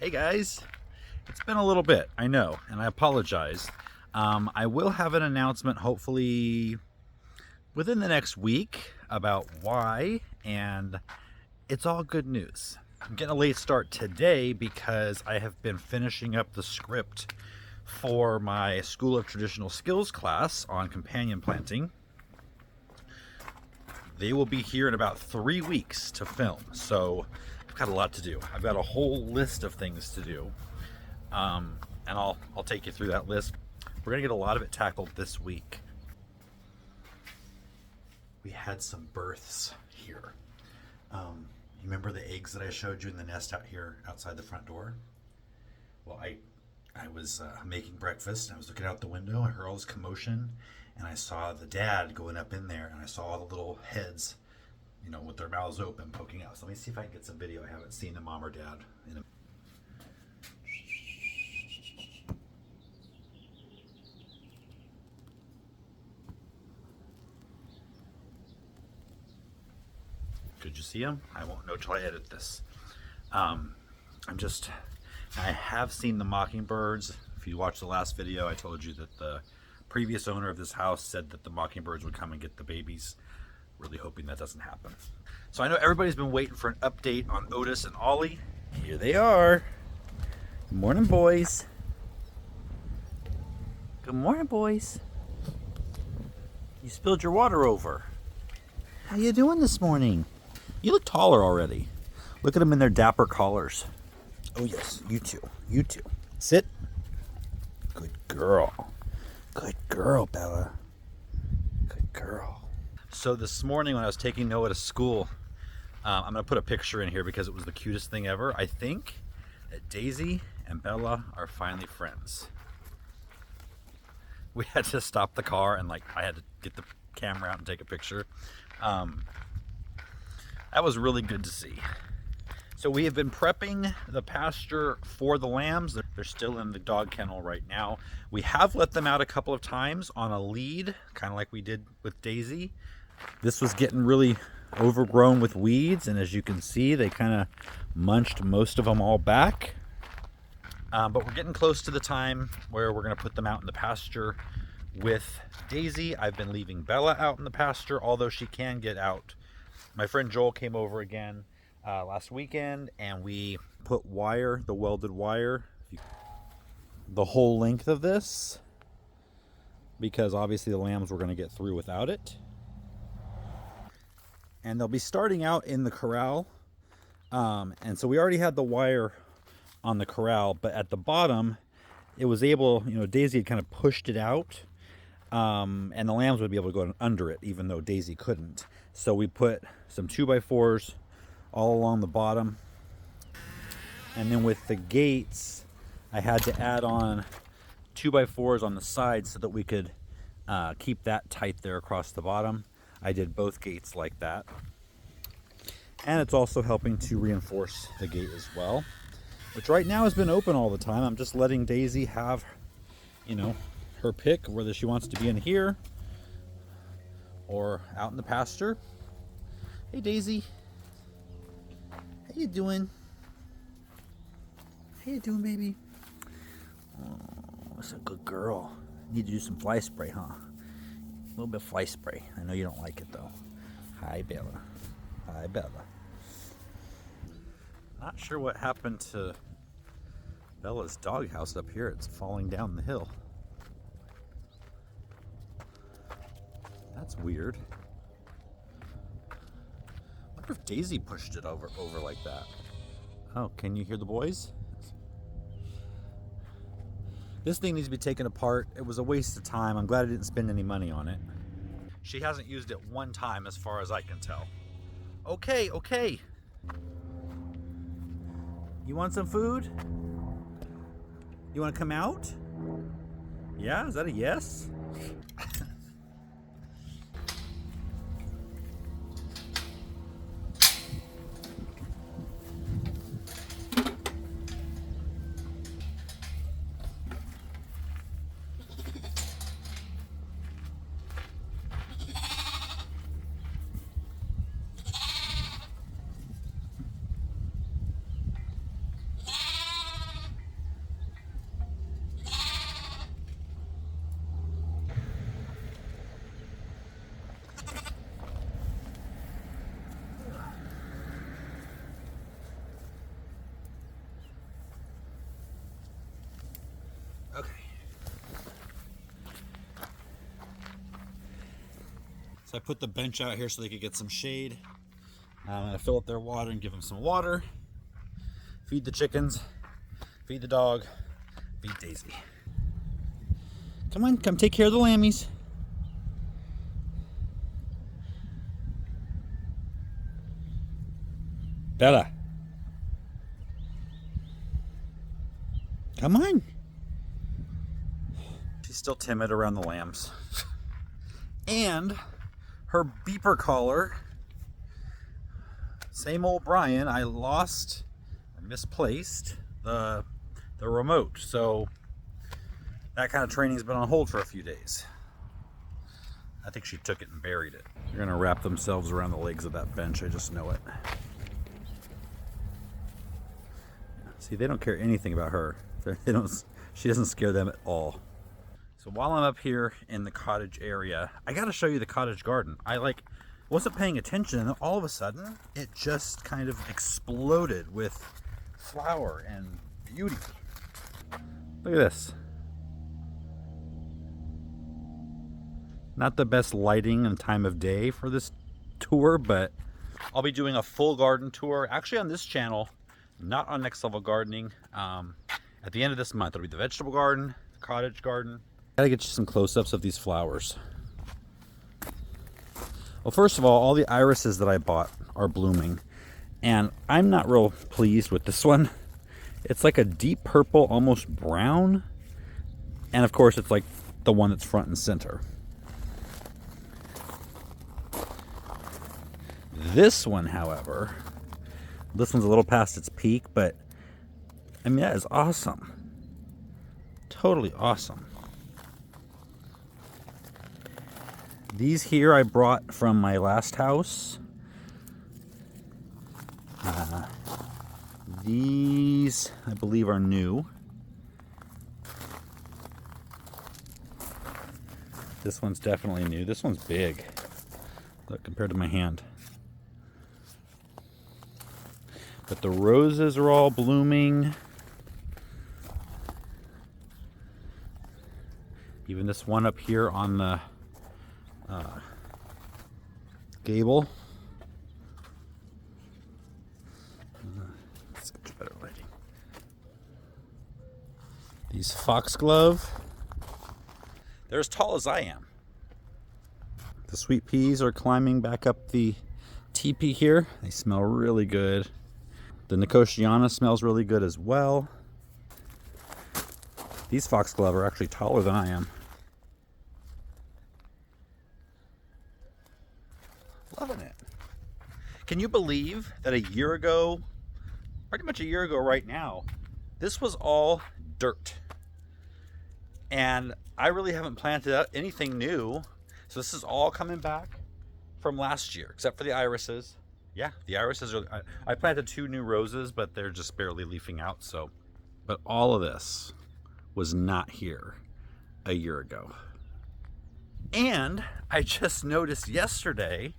Hey guys, it's been a little bit, I know, and I apologize. I will have an announcement hopefully within the next week about why, and it's all good news. I'm getting a late start today because I have been finishing up the script for my School of Traditional Skills class on companion planting. They will be here in about 3 weeks to film, so I've got a lot to do. I've got a whole list of things to do, and I'll take you through that list. We're gonna get a lot of it tackled this week. We had some births here. You remember the eggs that I showed you in the nest out here outside the front door? Well, I was making breakfast, and I was looking out the window. I heard all this commotion, and I saw the dad going up in there, and I saw all the little heads, you know, with their mouths open, poking out. So let me see if I can get some video. I haven't seen the mom or dad in a... Could you see them? I won't know till I edit this. I have seen the mockingbirds. If you watched the last video, I told you that the previous owner of this house said that the mockingbirds would come and get the babies. Really hoping that doesn't happen. So I know everybody's been waiting for an update on Otis and Ollie. Here they are. Good morning, boys. Good morning, boys. You spilled your water over. How you doing this morning? You look taller already. Look at them in their dapper collars. Oh yes, you too. You too. Sit. Good girl. Good girl, Bella. Good girl. So this morning when I was taking Noah to school, I'm going to put a picture in here because it was the cutest thing ever. I think that Daisy and Bella are finally friends. We had to stop the car and I had to get the camera out and take a picture. That was really good to see. So we have been prepping the pasture for the lambs. They're still in the dog kennel right now. We have let them out a couple of times on a lead, kind of like we did with Daisy. This was getting really overgrown with weeds, and as you can see, they kind of munched most of them all back. But we're getting close to the time where we're going to put them out in the pasture with Daisy. I've been leaving Bella out in the pasture, although she can get out. My friend Joel came over again last weekend, and we put wire, the welded wire, the whole length of this, because obviously the lambs were going to get through without it. And they'll be starting out in the corral, and so we already had the wire on the corral, but at the bottom it was able, you know, Daisy had kind of pushed it out, and the lambs would be able to go under it even though Daisy couldn't. So we put some 2x4s all along the bottom, and then with the gates I had to add on 2x4s on the side so that we could keep that tight there across the bottom. I did both gates like that, and it's also helping to reinforce the gate as well, which right now has been open all the time. I'm just letting Daisy have, you know, her pick whether she wants to be in here or out in the pasture. Hey Daisy, how you doing? How you doing, baby? Oh, that's a good girl. Need to do some fly spray, huh? A little bit of fly spray. I know you don't like it though. Hi Bella. Hi Bella. Not sure what happened to Bella's doghouse up here. It's falling down the hill. That's weird. I wonder if Daisy pushed it over like that. Oh, can you hear the boys? This thing needs to be taken apart. It was a waste of time. I'm glad I didn't spend any money on it. She hasn't used it one time as far as I can tell. Okay, okay. You want some food? You want to come out? Yeah, is that a yes? Okay. So I put the bench out here so they could get some shade. I'm gonna fill up their water and give them some water. Feed the chickens, feed the dog, feed Daisy. Come on, come take care of the lammies. Bella. Come on. She's still timid around the lambs. And her beeper collar, same old Brian, I lost or misplaced the remote. So that kind of training's been on hold for a few days. I think she took it and buried it. They're gonna wrap themselves around the legs of that bench, I just know it. See, they don't care anything about her. She doesn't scare them at all. So while I'm up here in the cottage area, I gotta show you the cottage garden. I wasn't paying attention, and then all of a sudden, it just kind of exploded with flower and beauty. Look at this. Not the best lighting and time of day for this tour, but I'll be doing a full garden tour, actually on this channel, not on Next Level Gardening. At the end of this month, it'll be the vegetable garden, the cottage garden. Gotta get you some close-ups of these flowers. Well, first of all the irises that I bought are blooming, and I'm not real pleased with this one. It's like a deep purple, almost brown, and of course it's like the one that's front and center. This one, however, this one's a little past its peak, but I mean, that is awesome. Totally awesome. These here I brought from my last house. These, I believe, are new. This one's definitely new. This one's big. Look, compared to my hand. But the roses are all blooming. Even this one up here on the gable. Let's get better lighting. These foxglove, they're as tall as I am. The sweet peas are climbing back up the teepee here. They smell really good. The Nicotiana smells really good as well. These foxglove are actually taller than I am. Loving it. Can you believe that a year ago, pretty much a year ago right now, this was all dirt. And I really haven't planted out anything new. So this is all coming back from last year, except for the irises. Yeah, the irises are, I planted 2 new roses, but they're just barely leafing out. So, but all of this was not here a year ago. And I just noticed yesterday,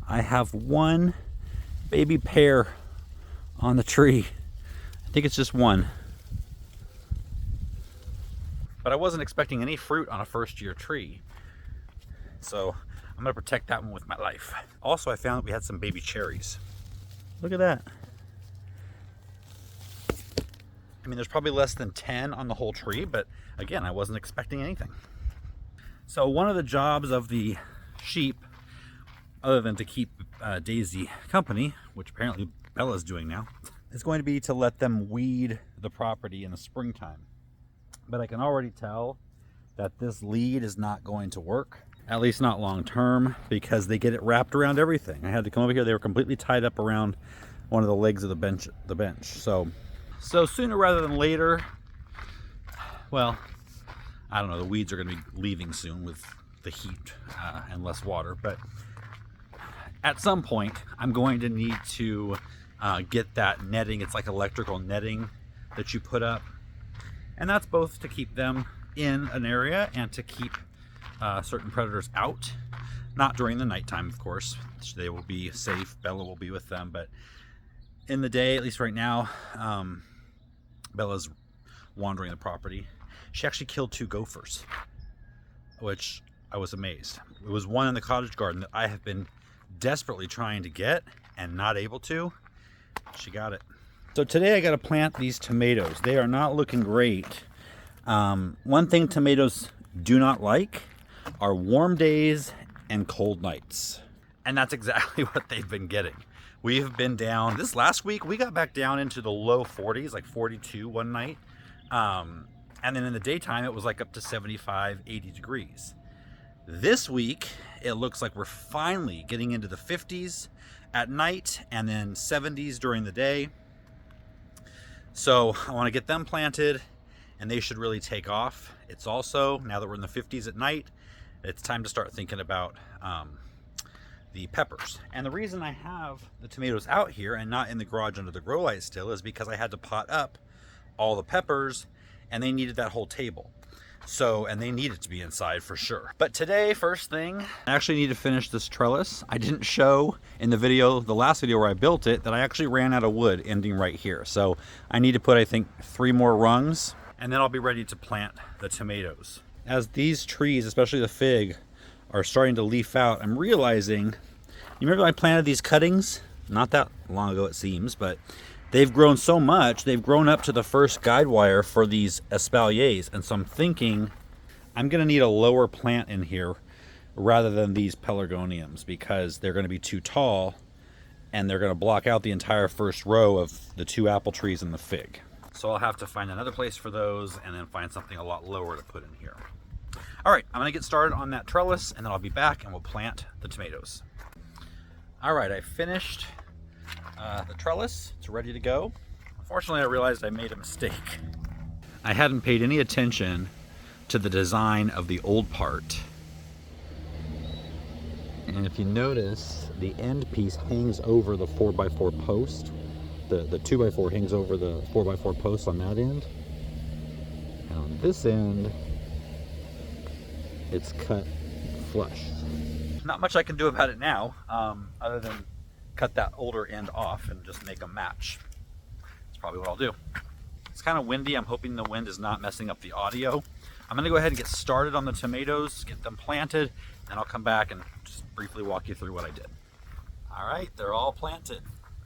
I have 1 baby pear on the tree. I think it's just 1. But I wasn't expecting any fruit on a first-year tree. So I'm gonna protect that one with my life. Also, I found that we had some baby cherries. Look at that. I mean, there's probably less than 10 on the whole tree, but again, I wasn't expecting anything. So one of the jobs of the sheep, other than to keep Daisy company, which apparently Bella's doing now, is going to be to let them weed the property in the springtime. But I can already tell that this lead is not going to work, at least not long term, because they get it wrapped around everything. I had to come over here, they were completely tied up around one of the legs of the bench. So sooner rather than later, well, I don't know, the weeds are going to be leaving soon with the heat and less water, but at some point I'm going to need to get that netting. It's like electrical netting that you put up, and that's both to keep them in an area and to keep certain predators out. Not during the nighttime, of course. They will be safe. Bella will be with them, but in the day, at least right now, Bella's wandering the property. She actually killed 2 gophers, which I was amazed. It was one in the cottage garden that I have been desperately trying to get and not able to. She got it. So today I got to plant these tomatoes. They are not looking great. One thing tomatoes do not like are warm days and cold nights. And that's exactly what they've been getting. We have been down, this last week, we got back down into the low 40s, like 42 one night. And then in the daytime, it was like up to 75, 80 degrees. This week, it looks like we're finally getting into the 50s at night and then 70s during the day. So I want to get them planted and they should really take off. It's also, now that we're in the 50s at night, it's time to start thinking about the peppers. And the reason I have the tomatoes out here and not in the garage under the grow light still is because I had to pot up all the peppers and they needed that whole table. So, and they needed to be inside for sure. But today, first thing, I actually need to finish this trellis. I didn't show in the video, the last video where I built it, that I actually ran out of wood ending right here. So I need to put, I think, 3 more rungs and then I'll be ready to plant the tomatoes. As these trees, especially the fig, are starting to leaf out, I'm realizing, you remember I planted these cuttings? Not that long ago it seems, but they've grown so much, they've grown up to the first guide wire for these espaliers. And so I'm thinking I'm gonna need a lower plant in here rather than these pelargoniums because they're gonna be too tall and they're gonna block out the entire first row of the 2 apple trees and the fig. So I'll have to find another place for those and then find something a lot lower to put in here. All right, I'm gonna get started on that trellis and then I'll be back and we'll plant the tomatoes. All right, I finished the trellis. It's ready to go. Unfortunately, I realized I made a mistake. I hadn't paid any attention to the design of the old part. And if you notice, the end piece hangs over the 4x4 post. The 2x4 hangs over the 4x4 post on that end. And on this end, it's cut flush. Not much I can do about it now, other than cut that older end off and just make them match. That's probably what I'll do. It's kind of windy. I'm hoping the wind is not messing up the audio. I'm gonna go ahead and get started on the tomatoes, get them planted, and I'll come back and just briefly walk you through what I did. All right, they're all planted.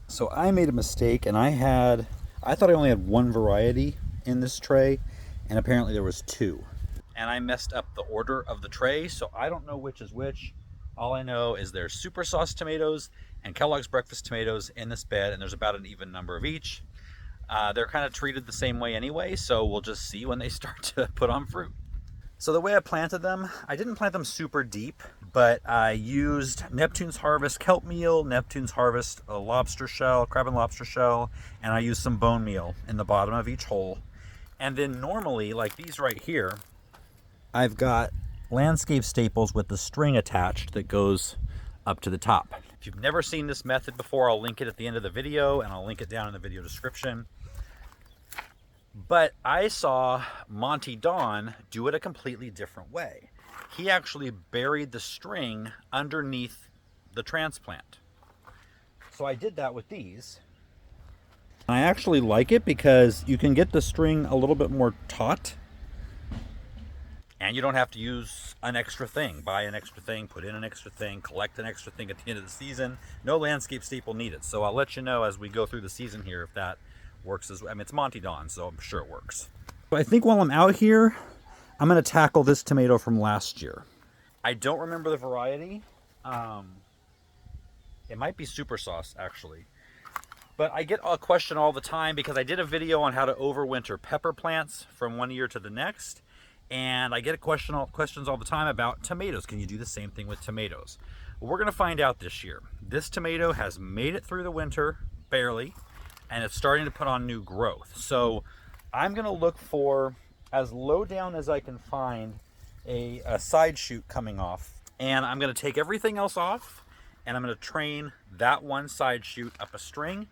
So I made a mistake and I thought I only had 1 variety in this tray, and apparently there was 2. And I messed up the order of the tray, so I don't know which is which. All I know is there's super sauce tomatoes and Kellogg's breakfast tomatoes in this bed, and there's about an even number of each. They're kind of treated the same way anyway, so we'll just see when they start to put on fruit. So the way I planted them, I didn't plant them super deep, but I used Neptune's Harvest kelp meal, Neptune's Harvest a lobster shell, crab and lobster shell, and I used some bone meal in the bottom of each hole. And then normally, like these right here, I've got landscape staples with the string attached that goes up to the top. If you've never seen this method before, I'll link it at the end of the video and I'll link it down in the video description. But I saw Monty Don do it a completely different way. He actually buried the string underneath the transplant. So I did that with these. I actually like it because you can get the string a little bit more taut. And you don't have to use an extra thing, buy an extra thing, put in an extra thing, collect an extra thing at the end of the season. No landscape staple needed. So I'll let you know as we go through the season here if that works as well. I mean, it's Monty Don, so I'm sure it works. But I think while I'm out here, I'm gonna tackle this tomato from last year. I don't remember the variety. It might be super sauce actually. But I get a question all the time because I did a video on how to overwinter pepper plants from one year to the next. And I get questions all the time about tomatoes. Can you do the same thing with tomatoes? Well, we're gonna find out this year. This tomato has made it through the winter, barely, and it's starting to put on new growth. So I'm gonna look for, as low down as I can find, a side shoot coming off. And I'm gonna take everything else off, and I'm gonna train that one side shoot up a string,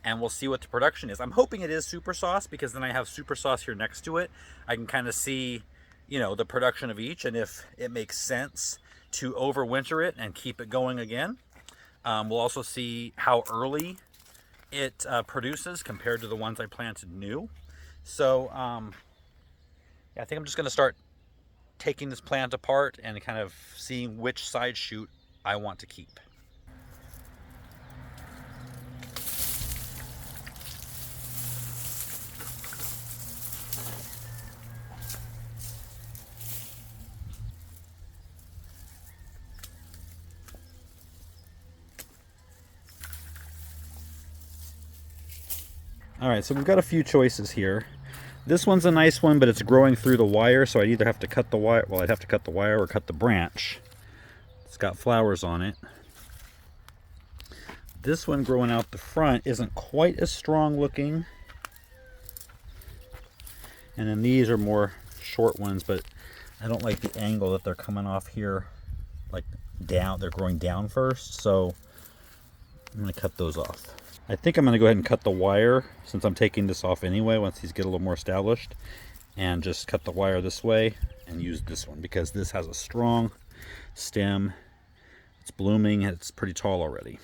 and we'll see what the production is. I'm hoping it is super sauce because then I have super sauce here next to it. I can kind of see, you know, the production of each and if it makes sense to overwinter it and keep it going again. We'll also see how early it produces compared to the ones I planted new. So Yeah, I think I'm just going to start taking this plant apart and kind of seeing which side shoot I want to keep. All right, so we've got a few choices here. This one's a nice one, but it's growing through the wire, so I'd either have to cut the wire, well, I'd have to cut the wire or cut the branch. It's got flowers on it. This one growing out the front isn't quite as strong looking. And then these are more short ones, but I don't like the angle that they're coming off here, like down, they're growing down first, so I'm gonna cut those off. I think I'm gonna go ahead and cut the wire since I'm taking this off anyway once these get a little more established, and just cut the wire this way and use this one because this has a strong stem. It's blooming and it's pretty tall already.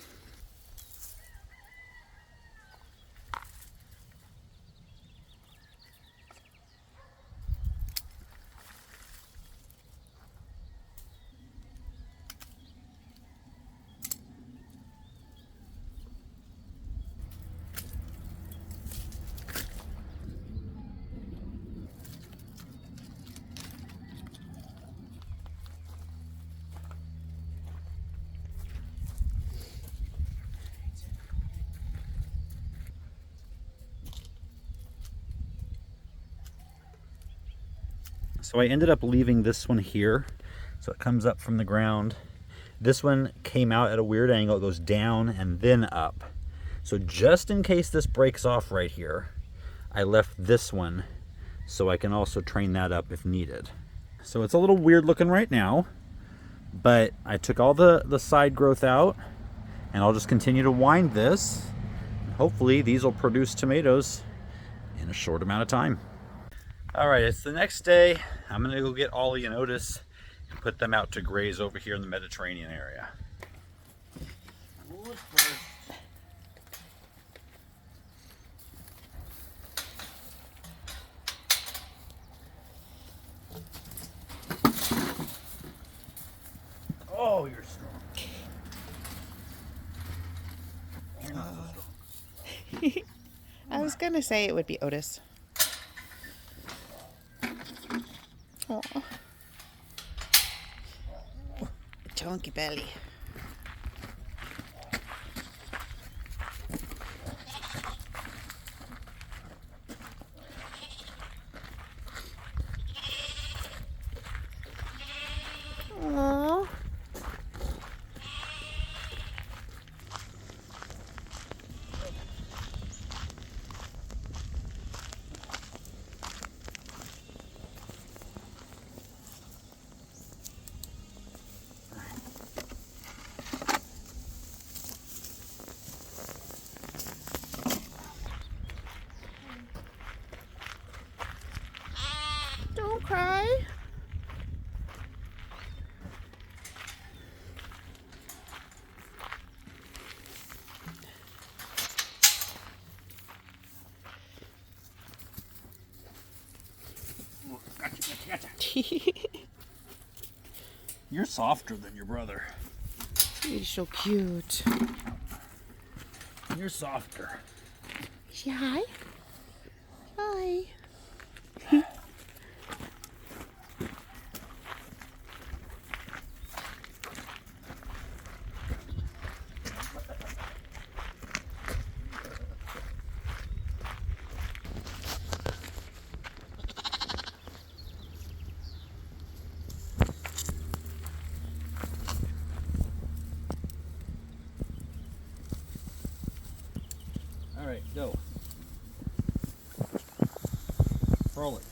So I ended up leaving this one here. So it comes up from the ground. This one came out at a weird angle. It goes down and then up. So just in case this breaks off right here, I left this one so I can also train that up if needed. So it's a little weird looking right now, but I took all the side growth out and I'll just continue to wind this. Hopefully these will produce tomatoes in a short amount of time. All right, it's the next day. I'm gonna go get Ollie and Otis and put them out to graze over here in the Mediterranean area. Oh, you're strong. You're not so strong. I was gonna say it would be Otis. Aw. Chunky belly. Aww. Don't cry. Gotcha. You're softer than your brother. He's so cute. You're softer. Say hi. Hi. All right, go. Roll it.